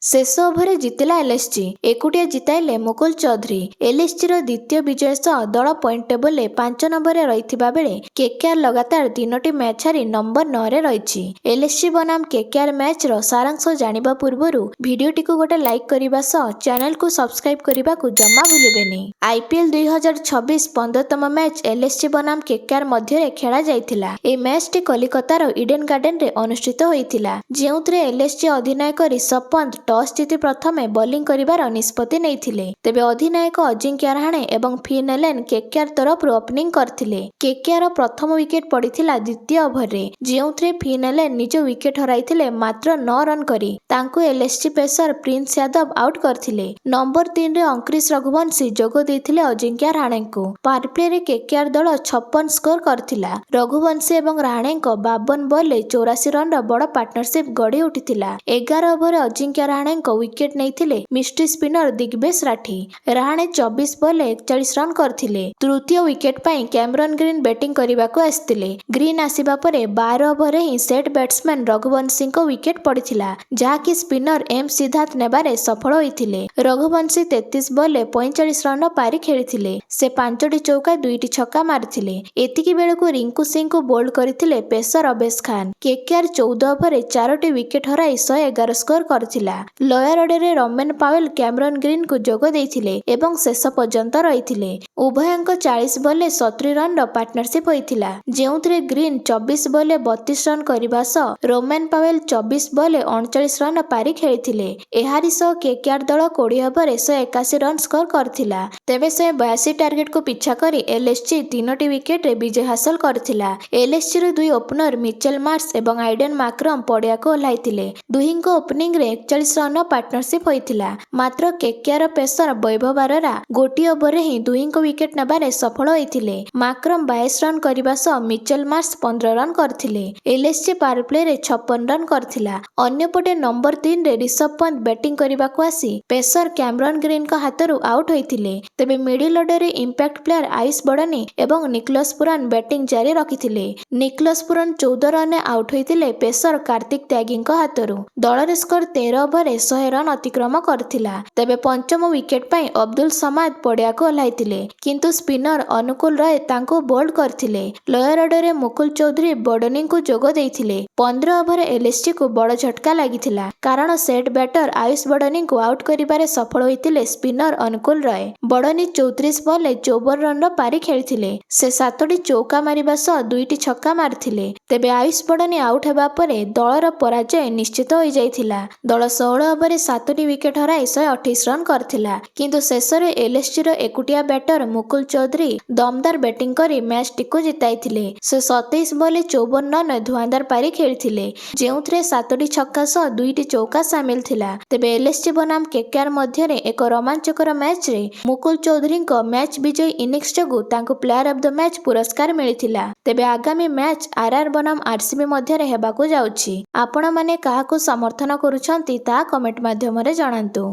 शेष ओभर जितिला एलएसजी एकुटिया जिताइले मुकुल चौधरी। एलएसजी द्वितीय विजय सह दल पॉइंट टेबल 5 नंबर रही बेले केकेआर लगातार 3टी मैच हारी नंबर 9 रे रही। एलएसजी बनाम केकेआर मैच रो सारांश जानिबा पूर्वरु भिडियोटी को गोटे लाइक करिबा सह चैनल को सब्सक्राइब करने को जमा भूलिबेनी। आईपीएल 2026 15तम मैच एलएसजी बनाम केकेआर मध्य खेला जाइथिला। ए मैच टी कलिकतार इडेन गार्डन रे अनुष्ठित होइथिला, जेउथरे एलएसजी अधिनायक ऋषभ पंत टॉस जीति प्रथमे बॉलिंग करिबार निष्पत्ति नेइथिले। तेबे अधिनायक अजिंक्य रहाणे एवं फिन एलेन केकेआर तरफ ओपनिंग करथिले। केकेआर प्रथम विकेट पड़िथिला द्वितीय ओभर रे, जेउथरे फिन एलेन निज विकेट हराइथिले मात्र 9 रन करी तांको LSG pacer Prince Yadav out करथिले। नंबर 3 रे अंक्रिश रघुवंशी जोग देइथिले अजिंक्य रहाणे को। पावर प्ले रे केकेआर दल 56 स्कोर करथिला। रघुवंशी एवं रहाणे को 52 बॉल 84 रन बड़ पार्टनरशिप गढ़ी उठिथिला। 11 ओभर अजिंक्य रहाणे विकेट नहीं mystery spinner Digvesh Rathi. Rahane 24 ball 41 run करथिले। तृतीय विकेट पाई कैमरन ग्रीन बैटिंग करने को आसथिले। ग्रीन आसिबा परे 12 ओभर ही सेट बैट्समैन रघुवंशी को विकेट पड़िथिला, जहाँकि स्पिनर एम सिद्धार्थ नेबारे सफल होइथिले। रघुवंशी 33 बॉल 45 रन पारी खेलिथिले। से 5टी चौका 2टी छक्का मारिथिले। एतिकी बेलକୁ रिंकू सिंह को बोल्ड करथिले pacer Avesh Khan. KKR 14 over 4टी विकेट हराई 111 स्कोर करथिला। Lower order Rovman Powell Cameron Green को जोग देइथिले एवं शेष पर्यंत रहिथिले। उभयंक 40 बॉल 70 रन पार्टनरशिप होइथिला, जेउथरे ग्रीन 24 बॉल 32 रन करिबा सह रोमेन पावेल 24 बॉल 39 रन पारी खेलिथिले। एहारी सह केकेआर दल 20 ओभर 181 रन स्कोर करथिला। तेबे 182 टार्गेट को पिछा करी एलएसजी 3टी विकेट रे विजय हासिल करथिला। एलएसजी रो दुई ओपनर मिचेल मार्श एवं आइडेन माक्रम पड़िया को ओह्लाइथिले। दुहिंको ओपनिंग रे 41 रन पार्टनरशिप होइथिला। मात्र केकेआर पेसर वैभव आरोरा गोटी ओभर ही दुईको विकेट नेबारे सफल होइथिले। माक्रम 22 रन करिबा सह मिचेल मार्श 15 रन करथिले। एलएसजी पावर प्ले रे 56 रन करथिला। अन्यपटे नंबर 3 रे ऋषभ पंत बैटिंग करने को आसी पेसर कैमरन ग्रीन का हाथरू आउट होइथिले। तेबे मिडिल ऑर्डर रे इंपैक्ट प्लेयर आयुष बड़नी एवं निकोलस पुरान बैटिंग जारी रखिथिले। निकोलस पुरान 14 रन आउट होइथिले पेसर कार्तिक त्यागी हाथरू। दलर स्कोर 13 ओभर 100 रन अतिक्रम करथिला। तेबे पंचम विकेट पाई अब्दुल समाद पड़िया को ओह्लाइथिले, किंतु स्पिनर अनुकूल राय तांको बोल्ड करथिले। लोअर ऑर्डर रे मुकुल चौधरी बॉलिंग को जोग देइथिले। 15 ओभर एलएसजी को बड़ झटका लागिथिला, कारण सेट बैटर आयुष बड़नी को आउट करिबारे सफल होइथिले स्पिनर अनुकूल राय। बड़नी 34 बॉल 54 रन पारी खेलिथिले। से 7टी चौका मारिबा सह 2टी छक्का मारिथिले। तेबे आयुष बड़नी आउट हेबा परे दलर पराजय निश्चित होई जाइथिला। दल 16 ओभर 7टी विकेट हराई 128 रन करथिला, किंतु शेषरे एलएसजी रो एकुटिया बैटर मुकुल चौधरी दमदार बैटिंग करी मैच टिको जिताइथिले। से 27 बॉल 54 रन धुआंधार पारी खेलिथिले, जेउथरे 7टी छक्का सह 2टी चौका शामिल थिला। तेबे एलएसजी बनाम केकेआर मध्य एक रोमांचकर मैच रे मुकुल चौधरी को मैच विजयी इनिंग्स जोगु तांको प्लेयर ऑफ द मैच पुरस्कार मिलिथिला। तेबे आगामी मैच आरआर बनाम आरसीबी मध्य हेबाकु जाउछि। आपण माने काहाकु समर्थन करूछंती ता कमेंट माध्यम रे जणांतु।